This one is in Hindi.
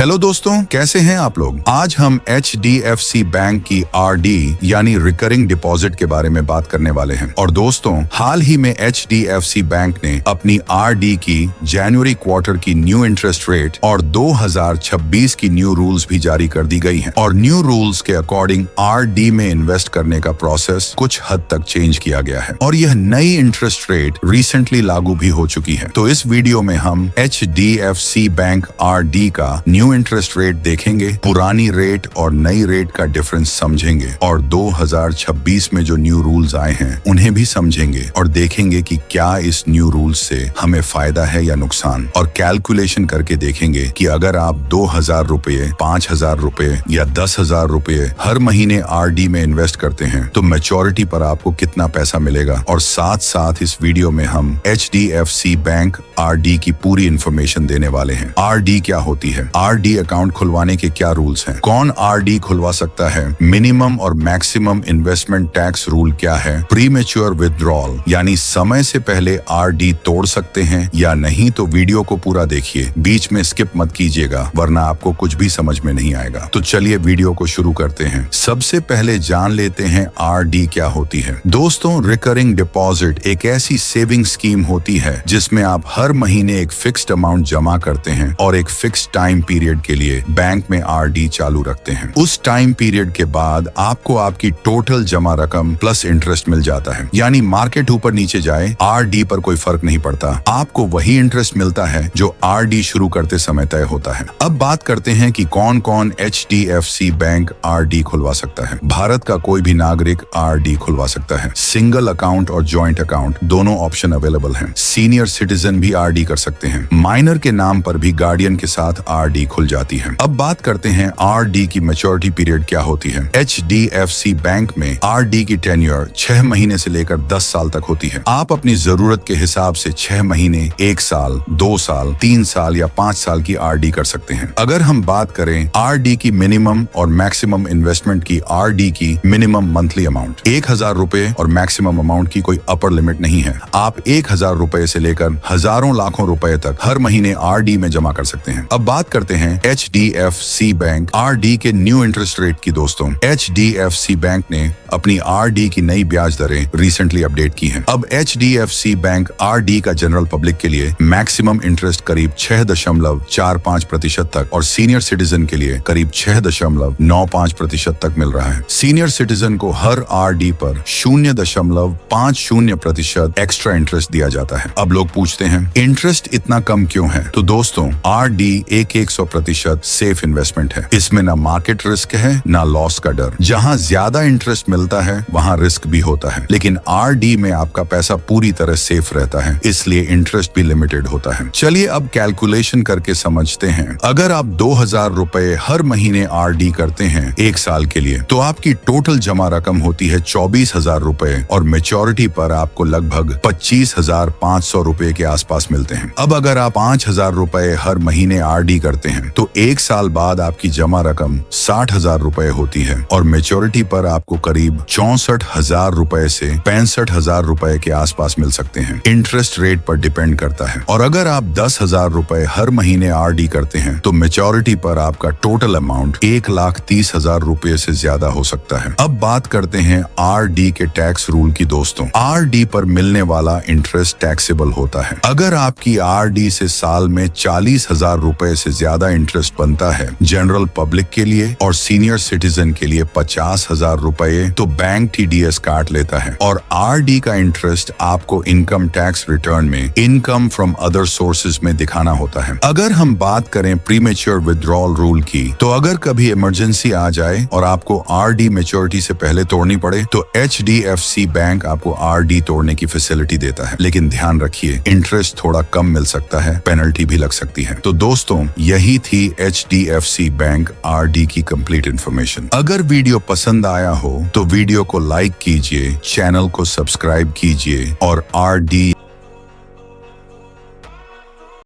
हेलो दोस्तों, कैसे हैं आप लोग। आज हम HDFC बैंक की RD यानी रिकरिंग डिपॉजिट के बारे में बात करने वाले हैं। और दोस्तों, हाल ही में HDFC बैंक ने अपनी RD की जनवरी क्वार्टर की न्यू इंटरेस्ट रेट और 2026 की न्यू रूल्स भी जारी कर दी गई हैं। और न्यू रूल्स के अकॉर्डिंग RD में इन्वेस्ट करने का प्रोसेस कुछ हद तक चेंज किया गया है और यह नई इंटरेस्ट रेट रिसेंटली लागू भी हो चुकी है। तो इस वीडियो में हम HDFC बैंक RD का न्यू इंटरेस्ट रेट देखेंगे, पुरानी रेट और नई रेट का डिफरेंस समझेंगे और 2026 में जो न्यू रूल्स आए हैं उन्हें भी समझेंगे और देखेंगे कि क्या इस न्यू रूल्स से हमें फायदा है या नुकसान। और कैलकुलेशन करके देखेंगे कि अगर आप 2000 रुपए, 5000 रुपए या 10,000 रुपए हर महीने RD में इन्वेस्ट करते हैं तो मैच्योरिटी पर आपको कितना पैसा मिलेगा। और साथ साथ इस वीडियो में हम HDFC बैंक RD की पूरी इंफॉर्मेशन देने वाले हैं। RD क्या होती है, RD अकाउंट खुलवाने के क्या रूल्स हैं, कौन RD खुलवा सकता है, मिनिमम और मैक्सिमम इन्वेस्टमेंट टैक्स रूल क्या है, प्रीमेच्योर विथड्रॉल यानी समय से पहले RD तोड़ सकते हैं या नहीं, तो वीडियो को पूरा देखिए, बीच में स्किप मत कीजिएगा वरना आपको कुछ भी समझ में नहीं आएगा। तो चलिए वीडियो को शुरू करते हैं। सबसे पहले जान लेते हैं RD क्या होती है। दोस्तों, रिकरिंग डिपॉजिट एक ऐसी सेविंग स्कीम होती है जिसमें आप हर महीने एक फिक्स्ड अमाउंट जमा करते हैं और एक फिक्स्ड टाइम पीरियड के लिए बैंक में RD चालू रखते हैं। उस टाइम पीरियड के बाद आपको आपकी टोटल जमा रकम प्लस इंटरेस्ट मिल जाता है, यानी मार्केट ऊपर नीचे जाए RD पर कोई फर्क नहीं पड़ता, आपको वही इंटरेस्ट मिलता है जो RD शुरू करते समय तय होता है। अब बात करते हैं कि कौन कौन HDFC बैंक RD खुलवा सकता है। भारत का कोई भी नागरिक RD खुलवा सकता है। सिंगल अकाउंट और जॉइंट अकाउंट दोनों ऑप्शन अवेलेबल हैं। सीनियर सिटीजन भी RD कर सकते हैं। माइनर के नाम पर भी गार्डियन के साथ RD खुल जाती है। अब बात करते हैं RD की मैच्योरिटी पीरियड क्या होती है। HDFC बैंक में RD की टेन्योर 6 महीने से लेकर 10 साल तक होती है। आप अपनी जरूरत के हिसाब से 6 महीने, 1 साल, 2 साल, 3 साल या 5 साल की RD कर सकते हैं। अगर हम बात करें RD की मिनिमम और मैक्सिमम इन्वेस्टमेंट की, RD की मिनिमम मंथली अमाउंट 1000 रुपए और मैक्सिमम अमाउंट की कोई अपर लिमिट नहीं है। आप 1000 रुपए से लेकर हजारों लाखों रुपए तक हर महीने RD में जमा कर सकते हैं। अब बात करते हैं HDFC बैंक RD के न्यू इंटरेस्ट रेट की। दोस्तों, HDFC बैंक ने अपनी RD की नई ब्याज दरें रिसेंटली अपडेट की हैं। अब HDFC बैंक RD का जनरल पब्लिक के लिए मैक्सिमम इंटरेस्ट करीब 6.45% तक और सीनियर सिटीजन के लिए करीब 6.95% तक मिल रहा है। सीनियर सिटीजन को हर RD पर 0.50% एक्स्ट्रा इंटरेस्ट दिया जाता है। अब लोग पूछते हैं इंटरेस्ट इतना कम क्यों है। तो दोस्तों, RD 100% सेफ इन्वेस्टमेंट है। इसमें ना मार्केट रिस्क है ना लॉस का डर। जहां ज्यादा इंटरेस्ट मिलता है वहां रिस्क भी होता है, लेकिन RD में आपका पैसा पूरी तरह सेफ रहता है, इसलिए इंटरेस्ट भी लिमिटेड होता है। चलिए अब कैलकुलेशन करके समझते हैं। अगर आप 2000 रुपए हर महीने RD करते हैं 1 साल के लिए तो आपकी टोटल जमा रकम होती है 24,000 रुपए और मेच्योरिटी पर आपको लगभग 25,500 रुपए के आसपास मिलते हैं। अब अगर आप 5,000 रुपए हर महीने RD करते हैं तो 1 साल बाद आपकी जमा रकम 60,000 रुपए होती है और मेच्योरिटी पर आपको करीब 64,000 रुपए से 65,000 रुपए के आसपास मिल सकते हैं। इंटरेस्ट रेट पर डिपेंड करता है। और अगर आप 10,000 रुपए हर महीने RD करते हैं तो मेच्योरिटी पर आपका टोटल अमाउंट 1,30,000 रुपए से ज्यादा हो सकता है। अब बात करते हैं RD के टैक्स रूल की। दोस्तों, RD पर मिलने वाला इंटरेस्ट टैक्सेबल होता है। अगर आपकी RD से साल में 40,000 रुपए से ज्यादा इंटरेस्ट बनता है जनरल पब्लिक के लिए और सीनियर सिटीजन के लिए 50,000 रुपए, तो बैंक TDS काट लेता है और RD का इंटरेस्ट आपको इनकम टैक्स रिटर्न में इनकम फ्रॉम अदर सोर्सेज में दिखाना होता है। अगर हम बात करें प्रीमेच्योर विथड्रॉल रूल की, तो अगर कभी इमरजेंसी आ जाए और आपको RD मैच्योरिटी से पहले तोड़नी पड़े तो HDFC बैंक आपको RD तोड़ने की फैसिलिटी देता है, लेकिन ध्यान रखिए इंटरेस्ट थोड़ा कम मिल सकता है, पेनल्टी भी लग सकती है। तो दोस्तों, यही थी HDFC बैंक RD की कंप्लीट इन्फॉर्मेशन। अगर वीडियो पसंद आया हो तो वीडियो को लाइक कीजिए, चैनल को सब्सक्राइब कीजिए और RD